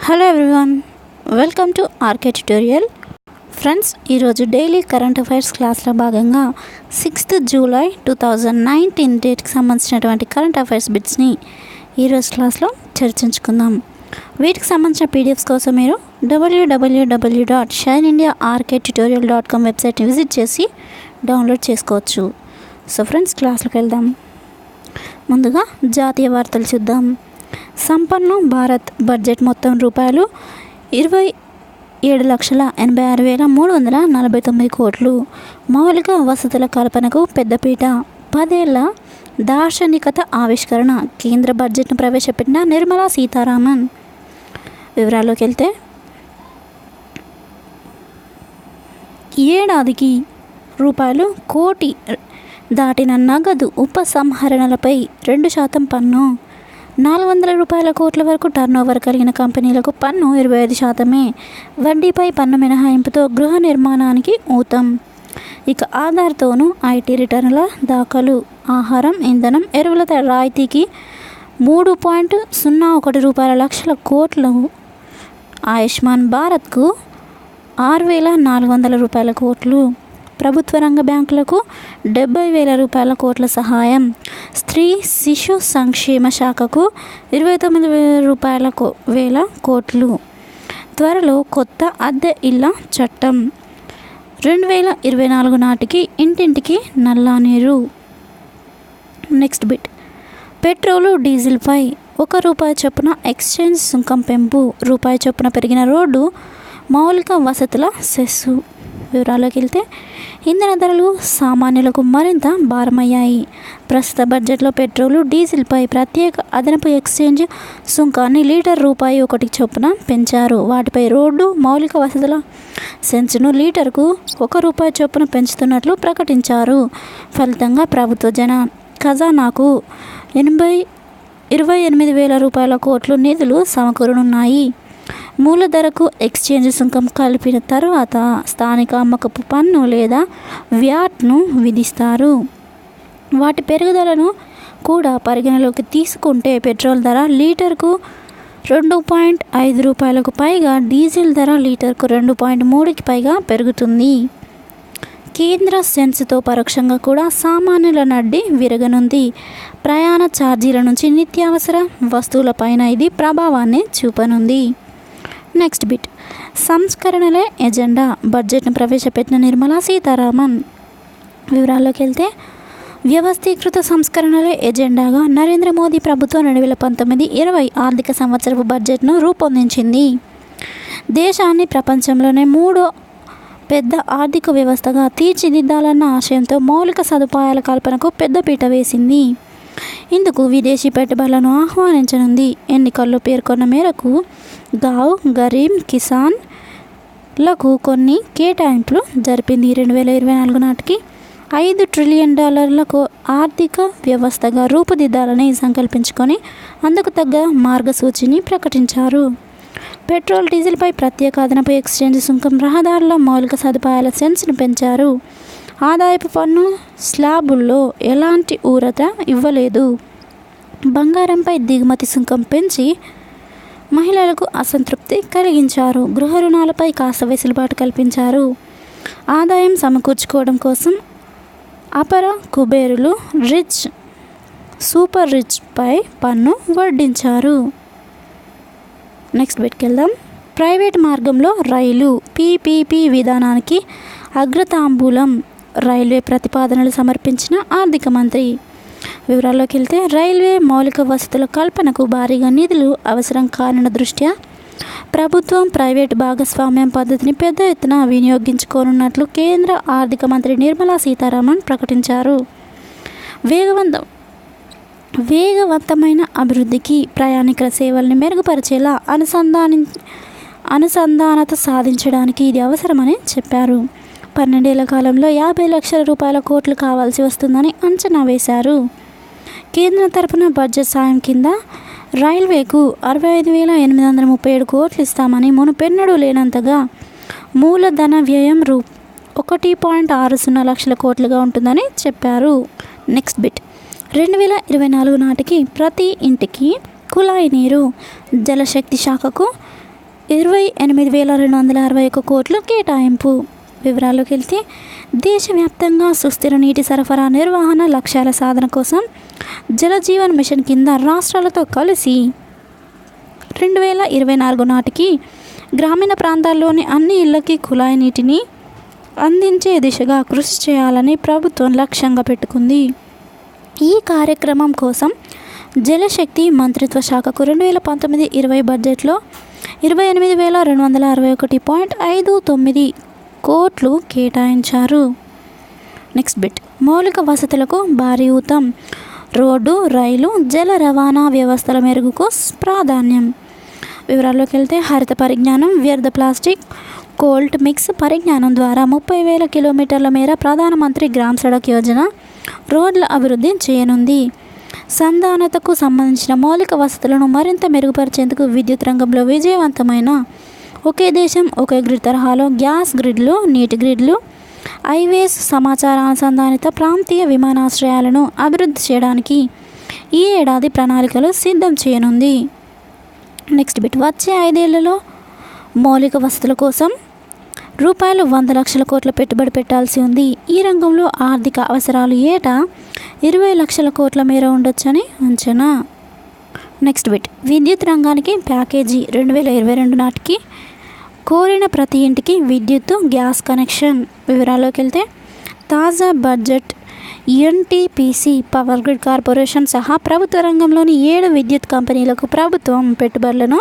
Hello everyone, welcome to RK tutorial. Friends, ఈరోజు daily current affairs క్లాస్లో భాగంగా 6th July 2019 డేట్కి సంబంధించినటువంటి కరెంట్ అఫైర్స్ బిట్స్ని ఈరోజు క్లాస్లో చర్చించుకుందాం. వీటికి సంబంధించిన పీడిఎఫ్స్ కోసం మీరు www.shineindiaarktutorial.com వెబ్సైట్ని విజిట్ చేసి డౌన్లోడ్ చేసుకోవచ్చు. సో ఫ్రెండ్స్, క్లాస్లోకి వెళ్దాం. ముందుగా జాతీయ వార్తలు చూద్దాం. సంపన్న భారత్ బడ్జెట్ మొత్తం రూపాయలు 27,86,349 కోట్లు. మౌలిక వసతుల కల్పనకు పెద్దపీట. 10 ఏళ్ల దార్శనికత ఆవిష్కరణ. కేంద్ర బడ్జెట్ను ప్రవేశపెట్టిన నిర్మలా సీతారామన్. వివరాల్లోకి వెళ్తే, ఏడాదికి రూపాయలు 1 కోటి దాటిన నగదు ఉపసంహరణలపై 2% పన్ను. 400 కోట్ల వరకు టర్నోవర్ కలిగిన కంపెనీలకు పన్ను 25%. వడ్డీపై పన్ను మినహాయింపుతో గృహ నిర్మాణానికి ఊతం. ఇక ఆధార్తోనూ ఐటీ రిటర్నుల దాఖలు. ఆహారం, ఇంధనం, ఎరువుల రాయితీకి 3.01 లక్షల కోట్లు. ఆయుష్మాన్ భారత్కు 6,400 కోట్లు. ప్రభుత్వ రంగ బ్యాంకులకు 70,000 కోట్ల సహాయం. స్త్రీ శిశు సంక్షేమ శాఖకు 29,000 కోట్లు. త్వరలో కొత్త అద్దె ఇళ్ల చట్టం. 2024 నాటికి ఇంటింటికి నల్లా నీరు. Next bit. పెట్రోలు, డీజిల్పై ₹1 చొప్పున ఎక్స్చేంజ్ సుంకం పెంపు. రూపాయి చొప్పున పెరిగిన రోడ్డు మౌలిక వసతుల సెస్సు. వివరాల్లోకి వెళ్తే, ఇంధన ధరలు సామాన్యులకు మరింత భారమయ్యాయి. ప్రస్తుత బడ్జెట్లో పెట్రోలు, డీజిల్పై ప్రత్యేక అదనపు ఎక్స్చేంజ్ సుంకాన్ని లీటర్ ₹1 చొప్పున పెంచారు. వాటిపై రోడ్డు మౌలిక వసతుల సెస్సును లీటర్కు ₹1 చొప్పున పెంచుతున్నట్లు ప్రకటించారు. ఫలితంగా ప్రభుత్వ ఖజానాకు 28,000 కోట్లు నిధులు సమకూరనున్నాయి. మూల ధరకు ఎక్స్చేంజ్ సుంకం కలిపిన తర్వాత స్థానిక అమ్మకపు పన్ను లేదా వ్యాట్ను విధిస్తారు. వాటి పెరుగుదలను కూడా పరిగణలోకి తీసుకుంటే పెట్రోల్ ధర లీటర్కు ₹2.5 పైగా, డీజిల్ ధర లీటర్కు 2.3 పైగా పెరుగుతుంది. కేంద్ర సెస్సుతో పరోక్షంగా కూడా సామాన్యుల నడ్డి విరగనుంది. ప్రయాణ ఛార్జీల నుంచి నిత్యావసర వస్తువులపైన ఇది ప్రభావాన్ని చూపనుంది. Next bit. సంస్కరణలే ఎజెండా. బడ్జెట్ను ప్రవేశపెట్టిన నిర్మలా సీతారామన్. వివరాల్లోకి వెళ్తే, వ్యవస్థీకృత సంస్కరణలే ఎజెండాగా నరేంద్ర మోదీ ప్రభుత్వం 2019-20 ఆర్థిక సంవత్సరపు బడ్జెట్ను రూపొందించింది. దేశాన్ని ప్రపంచంలోనే 3వ పెద్ద ఆర్థిక వ్యవస్థగా తీర్చిదిద్దాలన్న ఆశయంతో మౌలిక సదుపాయాల కల్పనకు పెద్దపీట వేసింది. ఇందుకు విదేశీ పెట్టుబడులను ఆహ్వానించనుంది. ఎన్నికల్లో పేర్కొన్న మేరకు గావ్, గరీబ్, కిసాన్ లకు కొన్ని కేటాయింపులు జరిపింది. 2024 నాటికి $5 ట్రిలియన్ ఆర్థిక వ్యవస్థగా రూపుదిద్దాలని సంకల్పించుకొని అందుకు తగ్గ మార్గసూచిని ప్రకటించారు. పెట్రోల్, డీజిల్పై ప్రత్యేక అదనపు ఎక్స్చేంజ్ సుంకం, రహదారుల మౌలిక సదుపాయాల సెస్సును పెంచారు. ఆదాయపు పన్ను స్లాబుల్లో ఎలాంటి ఊరట ఇవ్వలేదు. బంగారంపై దిగుమతి సుంకం పెంచి మహిళలకు అసంతృప్తి కలిగించారు. గృహ రుణాలపై కాస్త వెసులుబాటు కల్పించారు. ఆదాయం సమకూర్చుకోవడం కోసం అపర కుబేరులు, రిచ్, సూపర్ రిచ్ పై పన్ను వడ్డించారు. నెక్స్ట్ బిట్కి వెళ్దాం. ప్రైవేట్ మార్గంలో రైలు. పీపీపీ విధానానికి అగ్రతాంబూలం. రైల్వే ప్రతిపాదనలు సమర్పించిన ఆర్థిక మంత్రి. వివరాల్లోకి వెళ్తే, రైల్వే మౌలిక వసతుల కల్పనకు భారీగా నిధులు అవసరం కానున్న దృష్ట్యా ప్రభుత్వం ప్రైవేటు భాగస్వామ్యం పద్ధతిని పెద్ద ఎత్తున వినియోగించుకోనున్నట్లు కేంద్ర ఆర్థిక మంత్రి నిర్మలా సీతారామన్ ప్రకటించారు. వేగవంతమైన అభివృద్ధికి, ప్రయాణికుల సేవల్ని మెరుగుపరిచేలా అనుసంధానత సాధించడానికి ఇది అవసరమని చెప్పారు. 12 ఏళ్ల కాలంలో ₹50 లక్షల కోట్లు కావాల్సి వస్తుందని అంచనా వేశారు. కేంద్రం తరపున బడ్జెట్ సాయం కింద రైల్వేకు 65,837 కోట్లు ఇస్తామని, మునుపెన్నడూ లేనంతగా మూలధన వ్యయం ₹1.60 లక్షల కోట్లుగా ఉంటుందని చెప్పారు. Next bit. 2024 నాటికి ప్రతి ఇంటికి కుళాయి నీరు. జలశక్తి శాఖకు 28,261 కోట్లు కేటాయింపు. వివరాల్లోకి వెళ్తే దేశవ్యాప్తంగా సుస్థిర నీటి సరఫరా నిర్వహణ లక్ష్యాల సాధన కోసం జలజీవన్ మిషన్ కింద రాష్ట్రాలతో కలిసి 2024 నాటికి గ్రామీణ ప్రాంతాల్లోని అన్ని ఇళ్లకి కుళాయి నీటిని అందించే దిశగా కృషి చేయాలని ప్రభుత్వం లక్ష్యంగా పెట్టుకుంది. ఈ కార్యక్రమం కోసం జలశక్తి మంత్రిత్వ శాఖకు 2019-20 బడ్జెట్లో 28,261.59 కోట్లు కేటాయించారు. నెక్స్ట్ బిట్, మౌలిక వసతులకు భారీ ఊతం. రోడ్డు, రైలు, జల రవాణా వ్యవస్థల మెరుగుకు ప్రాధాన్యం. వివరాల్లోకి వెళ్తే హరిత పరిజ్ఞానం, వ్యర్థ ప్లాస్టిక్, కోల్డ్ మిక్స్ పరిజ్ఞానం ద్వారా 30,000 కిలోమీటర్ల మేర ప్రధానమంత్రి గ్రామ్ సడక్ యోజన రోడ్ల అభివృద్ధి చేయనుంది. సంధానతకు సంబంధించిన మౌలిక వసతులను మరింత మెరుగుపరిచేందుకు విద్యుత్ రంగంలో విజయవంతమైన ఒకే దేశం ఒకే గ్రిడ్ తరహాలో గ్యాస్ గ్రిడ్లు, నీటి గ్రిడ్లు, హైవేస్, సమాచార అనుసంధానిత ప్రాంతీయ విమానాశ్రయాలను అభివృద్ధి చేయడానికి ఈ ఏడాది ప్రణాళికలు సిద్ధం చేయనుంది. నెక్స్ట్ బిట్, వచ్చే 5 ఏళ్లలో మౌలిక వసతుల కోసం రూపాయలు 100 లక్షల కోట్ల పెట్టుబడి పెట్టాల్సి ఉంది. ఈ రంగంలో ఆర్థిక అవసరాలు ఏటా 20 లక్షల కోట్ల మేర ఉండొచ్చని అంచనా. నెక్స్ట్ బిట్, విద్యుత్ రంగానికి ప్యాకేజీ. 2022 నాటికి కోరిన ప్రతి ఇంటికి విద్యుత్తు, గ్యాస్ కనెక్షన్. వివరాల్లోకి వెళ్తే తాజా budget NTPC, power grid corporation సహా ప్రభుత్వ రంగంలోని 7 విద్యుత్ కంపెనీలకు ప్రభుత్వం పెట్టుబడులను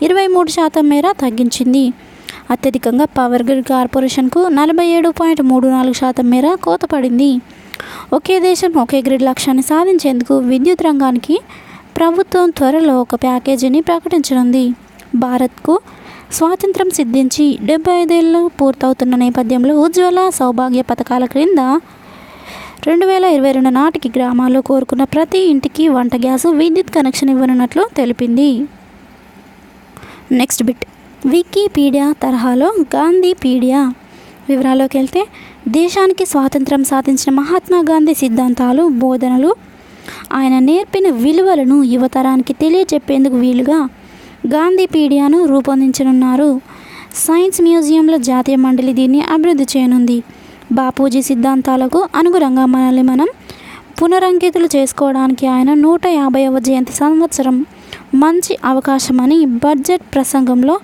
23% మేర తగ్గించింది. అత్యధికంగా పవర్ గ్రిడ్ కార్పొరేషన్కు 47.34% మేర కోత పడింది. ఒకే దేశం ఒకే గ్రిడ్ లక్ష్యాన్ని సాధించేందుకు విద్యుత్ రంగానికి ప్రభుత్వం త్వరలో ఒక ప్యాకేజీని ప్రకటించనుంది. భారత్కు స్వాతంత్రం సిద్ధించి 75 ఏళ్ళు పూర్తవుతున్న నేపథ్యంలో ఉజ్వల, సౌభాగ్య పథకాల క్రింద 2022 నాటికి గ్రామాల్లో కోరుకున్న ప్రతి ఇంటికి వంట గ్యాసు, విద్యుత్ కనెక్షన్ ఇవ్వనున్నట్లు తెలిపింది. నెక్స్ట్ బిట్, వికీపీడియా తరహాలో గాంధీపీడియా. వివరాల్లోకి వెళ్తే దేశానికి స్వాతంత్రం సాధించిన మహాత్మా గాంధీ సిద్ధాంతాలు, బోధనలు, ఆయన నేర్పిన విలువలను యువతరానికి తెలియజెప్పేందుకు వీలుగా గాంధీపీడియాను రూపొందించనున్నారు. సైన్స్ మ్యూజియంలో జాతీయ మండలి దీన్ని అభివృద్ధి చేయనుంది. బాపూజీ సిద్ధాంతాలకు అనుగుణంగా మనల్ని మనం పునరంకితులు చేసుకోవడానికి ఆయన 150వ జయంతి సంవత్సరం మంచి అవకాశమని బడ్జెట్ ప్రసంగంలో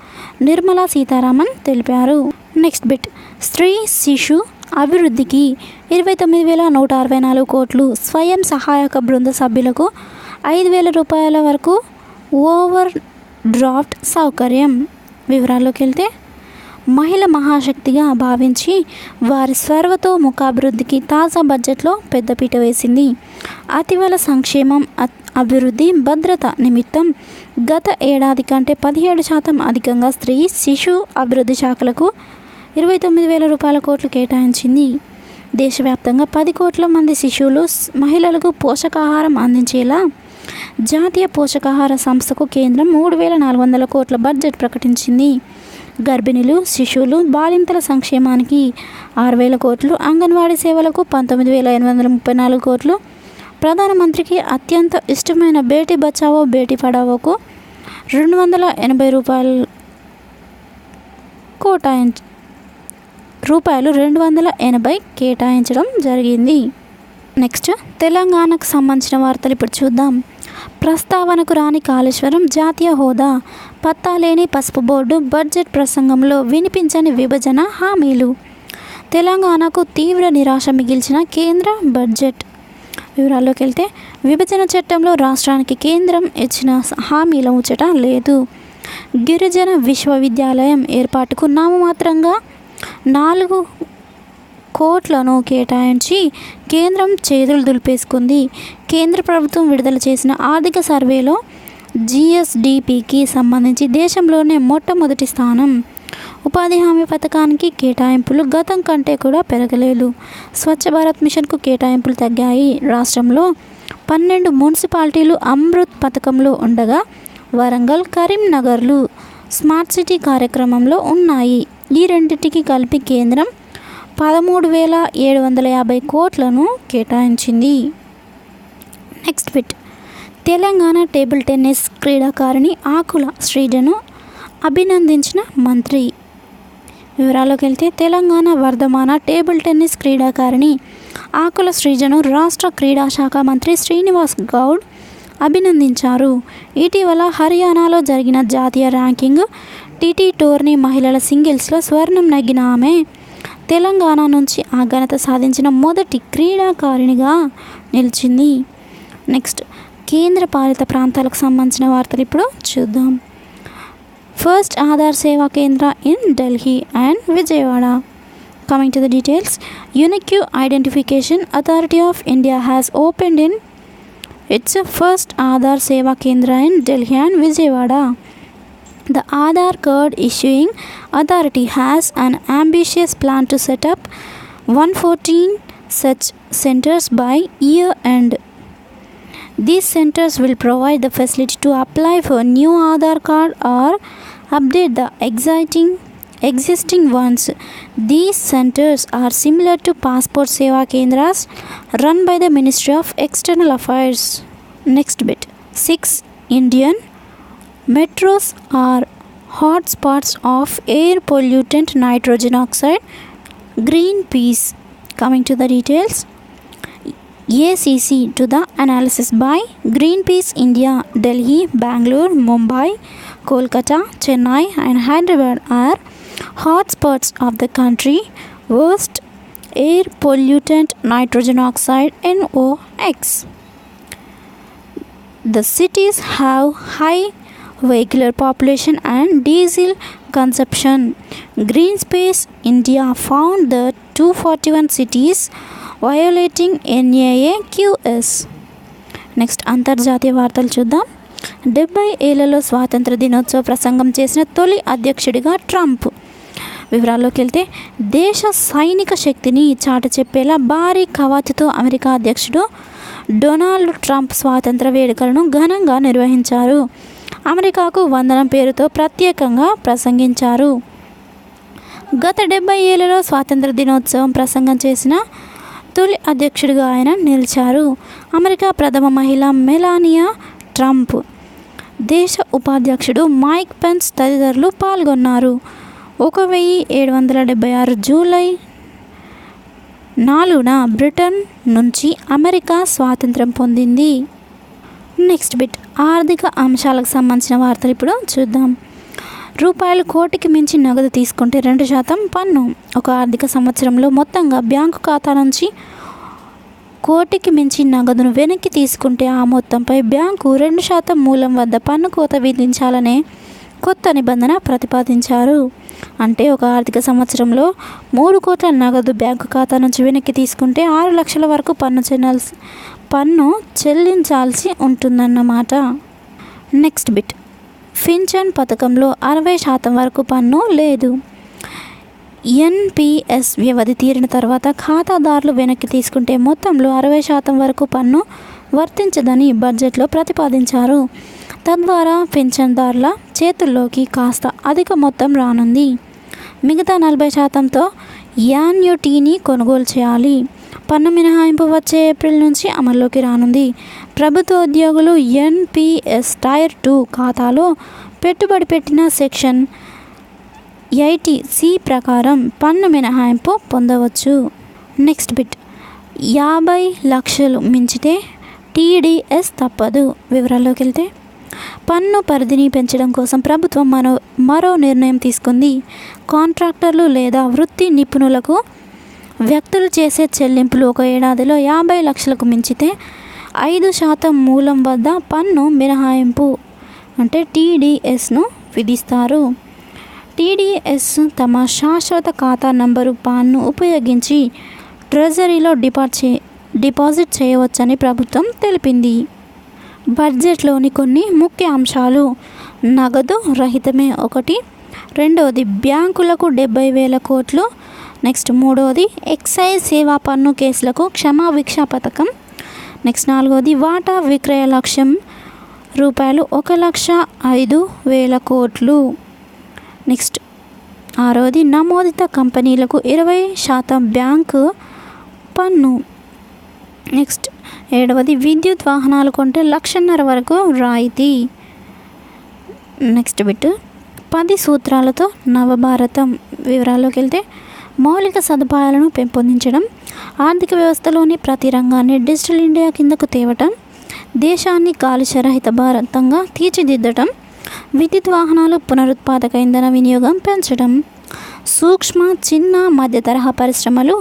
నిర్మలా సీతారామన్ తెలిపారు. నెక్స్ట్ బిట్, స్త్రీ శిశు అభివృద్ధికి 29,164 కోట్లు. స్వయం సహాయక బృంద సభ్యులకు 5,000 రూపాయల వరకు ఓవర్ డ్రాఫ్ట్ సౌకర్యం. వివరాల్లోకి వెళ్తే మహిళ మహాశక్తిగా భావించి వారి సర్వతోముఖాభివృద్ధికి తాజా బడ్జెట్లో పెద్దపీట వేసింది. అతివల సంక్షేమం, అభివృద్ధి, భద్రత నిమిత్తం గత ఏడాది కంటే 17% అధికంగా స్త్రీ శిశు అభివృద్ధి శాఖలకు 29,000 కోట్లు కేటాయించింది. దేశవ్యాప్తంగా 10 కోట్ల మంది శిశువులు, మహిళలకు పోషకాహారం అందించేలా జాతీయ పోషకాహార సంస్థకు కేంద్రం 3,400 కోట్ల బడ్జెట్ ప్రకటించింది. గర్భిణీలు, శిశువులు, బాలింతల సంక్షేమానికి 6,000 కోట్లు, అంగన్వాడీ సేవలకు 19,834 కోట్లు, ప్రధానమంత్రికి అత్యంత ఇష్టమైన బేటీ బచావో బేటీ పడావోకు 280 కేటాయించడం జరిగింది. నెక్స్ట్ తెలంగాణకు సంబంధించిన వార్తలు ఇప్పుడు చూద్దాం. ప్రస్తావనకు రాని కాళేశ్వరం, జాతీయ హోదా, పత్తాలేని పసుపు బోర్డు, బడ్జెట్ ప్రసంగంలో వినిపించని విభజన హామీలు. తెలంగాణకు తీవ్ర నిరాశ మిగిల్చిన కేంద్ర బడ్జెట్. వివరాల్లోకి వెళ్తే విభజన చట్టంలో రాష్ట్రానికి కేంద్రం ఇచ్చిన హామీల ముచ్చట లేదు. గిరిజన విశ్వవిద్యాలయం ఏర్పాటుకు నామమాత్రంగా 4 కోట్లను కేటాయించి కేంద్రం చేతులు దులిపేసుకుంది. కేంద్ర ప్రభుత్వం విడుదల చేసిన ఆర్థిక సర్వేలో జిఎస్డిపికి సంబంధించి దేశంలోనే మొట్టమొదటి స్థానం. ఉపాధి హామీ పథకానికి కేటాయింపులు గతం కంటే కూడా పెరగలేదు. స్వచ్ఛ భారత్ మిషన్కు కేటాయింపులు తగ్గాయి. రాష్ట్రంలో 12 మున్సిపాలిటీలు అమృత్ పథకంలో ఉండగా వరంగల్, కరీంనగర్లు స్మార్ట్ సిటీ కార్యక్రమంలో ఉన్నాయి. ఈ రెండింటికి కలిపి కేంద్రం 13,750 కోట్లను కేటాయించింది. Next bit, Telangana table tennis క్రీడాకారిణి ఆకుల శ్రీజను అభినందించిన మంత్రి. వివరాల్లోకి వెళ్తే తెలంగాణ వర్ధమాన టేబుల్ టెన్నిస్ క్రీడాకారిణి ఆకుల శ్రీజను రాష్ట్ర క్రీడా శాఖ మంత్రి శ్రీనివాస్ గౌడ్ అభినందించారు. ఇటీవల హర్యానాలో జరిగిన జాతీయ ర్యాంకింగ్ టీటీ టోర్నీ మహిళల సింగిల్స్లో స్వర్ణం నెగ్గిన ఆమె తెలంగాణ నుంచి ఆ ఘనత సాధించిన మొదటి క్రీడాకారిణిగా నిలిచింది. నెక్స్ట్ కేంద్ర పాలిత ప్రాంతాలకు సంబంధించిన వార్తలు ఇప్పుడు చూద్దాం. ఫస్ట్ ఆధార్ సేవా కేంద్ర in Delhi and Vijayawada. Coming to the details, Unique Identification Authority of India has opened in its first Aadhaar Seva Kendra in Delhi and Vijayawada. The Aadhaar card issuing authority has an ambitious plan to set up 114 such centers by year end. These centers will provide the facility to apply for new Aadhaar card or update the existing ones. These centers are similar to Passport Seva Kendras run by the Ministry of External Affairs. Next bit. 6 Indian metros are hotspots of air pollutant nitrogen oxide. Greenpeace. Coming to the details. ACC to the analysis by Greenpeace India. Delhi, Bangalore, Mumbai, Kolkata, Chennai and Hyderabad are hotspots of the country worst air pollutant nitrogen oxide NOx. The cities have high vehicular population and diesel consumption. Greenspace India found the 241 cities violating NAAQS. Next అంతర్జాతీయ వార్తలు చూద్దాం. 70 ఏళ్లలో స్వాతంత్ర దినోత్సవ ప్రసంగం చేసిన తొలి అధ్యక్షుడిగా ట్రంప్. వివరాల్లోకి వెళ్తే దేశ సైనిక శక్తిని చాటి చెప్పేలా భారీ కవాతుతో అమెరికా అధ్యక్షుడు డొనాల్డ్ ట్రంప్ స్వాతంత్ర వేడుకలను ఘనంగా నిర్వహించారు. అమెరికాకు వందనం పేరుతో ప్రత్యేకంగా ప్రసంగించారు. గత 70 ఏళ్లలో స్వాతంత్ర దినోత్సవం ప్రసంగం చేసిన తొలి అధ్యక్షుడిగా ఆయన నిలిచారు. అమెరికా ప్రథమ మహిళ మెలానియా ట్రంప్, దేశ ఉపాధ్యక్షుడు మైక్ పెన్స్ తదితరులు పాల్గొన్నారు. 1776 జూలై 4న బ్రిటన్ నుంచి అమెరికా స్వాతంత్రం పొందింది. నెక్స్ట్ బిట్ ఆర్థిక అంశాలకు సంబంధించిన వార్తలు ఇప్పుడు చూద్దాం. రూపాయలు కోటికి మించి నగదు తీసుకుంటే 2% పన్ను. ఒక ఆర్థిక సంవత్సరంలో మొత్తంగా బ్యాంకు ఖాతా నుంచి కోటికి మించి నగదును వెనక్కి తీసుకుంటే ఆ మొత్తంపై బ్యాంకు 2% మూలం వద్ద పన్ను కోత విధించాలనే కొత్త నిబంధన ప్రతిపాదించారు. అంటే ఒక ఆర్థిక సంవత్సరంలో 3 కోట్ల నగదు బ్యాంకు ఖాతా నుంచి వెనక్కి తీసుకుంటే 6 లక్షల వరకు పన్ను చెల్లించాల్సి ఉంటుందన్నమాట. నెక్స్ట్ బిట్ పింఛన్ పథకంలో 60% వరకు పన్ను లేదు. ఎన్పిఎస్ వ్యవధి తీరిన తర్వాత ఖాతాదారులు వెనక్కి తీసుకుంటే మొత్తంలో 60% వరకు పన్ను వర్తించదని బడ్జెట్లో ప్రతిపాదించారు. తద్వారా పింఛన్దారుల చేతుల్లోకి కాస్త అధిక మొత్తం రానుంది. మిగతా 40%తో యాన్యుటీని కొనుగోలు చేయాలి. పన్ను మినహాయింపు వచ్చే ఏప్రిల్ నుంచి అమల్లోకి రానుంది. ప్రభుత్వ ఉద్యోగులు ఎన్పిఎస్ టైర్ 2 ఖాతాలో పెట్టుబడి పెట్టిన సెక్షన్ 80C ప్రకారం పన్ను మినహాయింపు పొందవచ్చు. నెక్స్ట్ బిట్ 50 లక్షలు మించితే టీడీఎస్ తప్పదు. వివరాల్లోకి వెళ్తే పన్ను పరిధిని పెంచడం కోసం ప్రభుత్వం మరో నిర్ణయం తీసుకుంది. కాంట్రాక్టర్లు లేదా వృత్తి నిపుణులకు వ్యక్తులు చేసే చెల్లింపులు ఒక ఏడాదిలో 50 లక్షలకు మించితే 5% మూలం వద్ద పన్ను మినహాయింపు అంటే టీడీఎస్ను విధిస్తారు. టీడీఎస్ తమ శాశ్వత ఖాతా నంబరు పాన్ను ఉపయోగించి ట్రెజరీలో డిపాజిట్ చేయవచ్చని ప్రభుత్వం తెలిపింది. బడ్జెట్లోని కొన్ని ముఖ్య అంశాలు నగదు రహితమే ఒకటి, రెండవది బ్యాంకులకు 70,000 కోట్లు, నెక్స్ట్ మూడవది ఎక్సైజ్ సేవా పన్ను కేసులకు క్షమాభిక్ష పథకం, నెక్స్ట్ నాలుగవది వాటా విక్రయ లక్ష్యం రూపాయలు 1,05,000 కోట్లు, నెక్స్ట్ ఆరవది నమోదిత కంపెనీలకు 20% బ్యాంకు పన్ను, నెక్స్ట్ ఏడవది విద్యుత్ వాహనాలు కొంటే 1,50,000 వరకు రాయితీ. నెక్స్ట్ బిట్ 10 సూత్రాలతో నవభారతం. వివరాల్లోకి వెళ్తే మౌలిక సదుపాయాలను పెంపొందించడం, ఆర్థిక వ్యవస్థలోని ప్రతి రంగాన్ని డిజిటల్ ఇండియా కిందకు తేవటం, దేశాన్ని కాలుష్యరహిత భారతంగా తీర్చిదిద్దటం, విద్యుత్ వాహనాలు పునరుత్పాదక ఇంధన వినియోగం పెంచడం, సూక్ష్మ చిన్న మధ్య తరహా పరిశ్రమలు,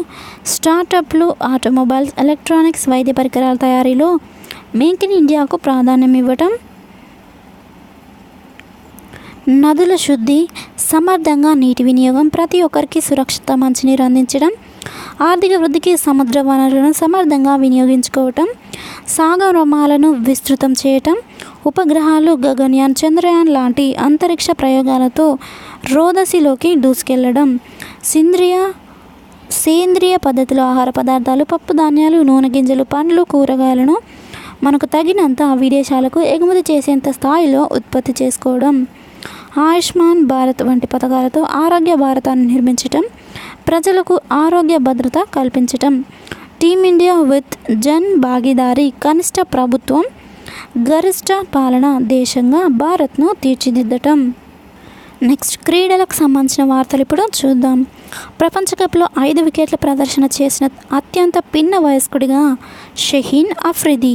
స్టార్టప్లు, ఆటోమొబైల్స్, ఎలక్ట్రానిక్స్, వైద్య పరికరాల తయారీలో మేక్ ఇన్ ఇండియాకు ప్రాధాన్యం ఇవ్వటం, నదుల శుద్ధి, సమర్థంగా నీటి వినియోగం, ప్రతి ఒక్కరికి సురక్షిత మంచినీరు అందించడం, ఆర్థిక వృద్ధికి సముద్ర వనరులను సమర్థంగా వినియోగించుకోవటం, సాగరమాలను విస్తృతం చేయటం, ఉపగ్రహాలు, గగన్యాన్, చంద్రయాన్ లాంటి అంతరిక్ష ప్రయోగాలతో రోదసిలోకి దూసుకెళ్లడం, సేంద్రియ పద్ధతిలో ఆహార పదార్థాలు, పప్పు ధాన్యాలు, నూనె గింజలు, పండ్లు, కూరగాయలను మనకు తగినంత విదేశాలకు ఎగుమతి చేసేంత స్థాయిలో ఉత్పత్తి చేసుకోవడం, ఆయుష్మాన్ భారత్ వంటి పథకాలతో ఆరోగ్య భారతాన్ని నిర్మించటం, ప్రజలకు ఆరోగ్య భద్రత కల్పించటం, టీమిండియా విత్ జన్ భాగీదారీ, కనిష్ట ప్రభుత్వం గరిష్ట పాలన దేశంగా భారత్ను తీర్చిదిద్దటం. నెక్స్ట్ క్రీడలకు సంబంధించిన వార్తలు ఇప్పుడు చూద్దాం. ప్రపంచ కప్లో 5 వికెట్ల ప్రదర్శన చేసిన అత్యంత పిన్న వయస్కుడిగా షహీన్ అఫ్రిది.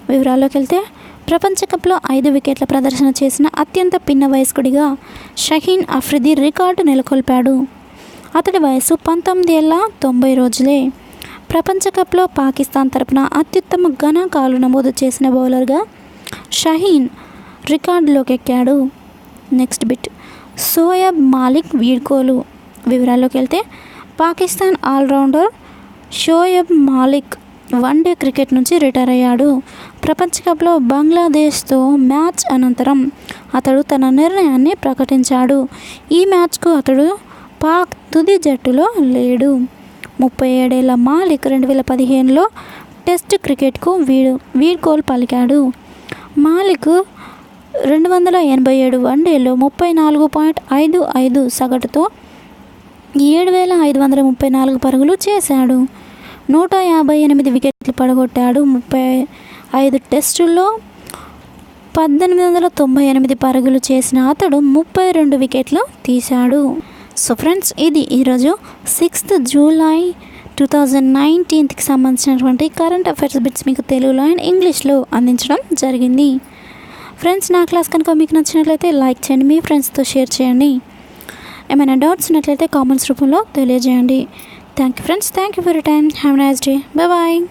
వివరాల్లోకి వెళ్తే ప్రపంచ కప్లో 5 వికెట్ల ప్రదర్శన చేసిన అత్యంత పిన్న వయస్కుడిగా షహీన్ అఫ్రిది రికార్డు నెలకొల్పాడు. అతడి వయసు 19 ఏళ్ల 90 రోజులే. ప్రపంచ కప్లో పాకిస్తాన్ తరపున అత్యుత్తమ గణాంకాలు నమోదు చేసిన బౌలర్గా షహీన్ రికార్డులోకి ఎక్కాడు. నెక్స్ట్ బిట్ షోయబ్ మాలిక్ వీడ్కోలు. వివరాల్లోకి వెళ్తే Pakistan allrounder Shoaib Malik one day cricket నుంచి రిటైర్ అయ్యాడు. ప్రపంచ కప్లో బంగ్లాదేశ్తో మ్యాచ్ అనంతరం అతడు తన నిర్ణయాన్ని ప్రకటించాడు. ఈ మ్యాచ్కు అతడు పాక్ తుది జట్టులో లేడు. 37 ఏళ్ల మాలిక్ 2015లో టెస్ట్ క్రికెట్కు వీడ్కోలు పలికాడు. మాలిక్ 287 వన్డేల్లో 34.55 సగటుతో 7,534 పరుగులు చేశాడు. 158 వికెట్లు పడగొట్టాడు. 35 టెస్టుల్లో 1898 పరుగులు చేసిన అతడు 32 వికెట్లు తీశాడు. సో ఫ్రెండ్స్, ఇది ఈరోజు 6th జూలై 2019కి సంబంధించినటువంటి కరెంట్ అఫైర్స్ బిట్స్ మీకు తెలుగులో అండ్ ఇంగ్లీష్లో అందించడం జరిగింది. ఫ్రెండ్స్, నా క్లాస్ కనుక మీకు నచ్చినట్లయితే లైక్ చేయండి, మీ ఫ్రెండ్స్తో షేర్ చేయండి. ఏమైనా డౌట్స్ ఉన్నట్లయితే కామెంట్స్ రూపంలో తెలియజేయండి. Thank you friends, thank you for your time. Have a nice day. Bye bye.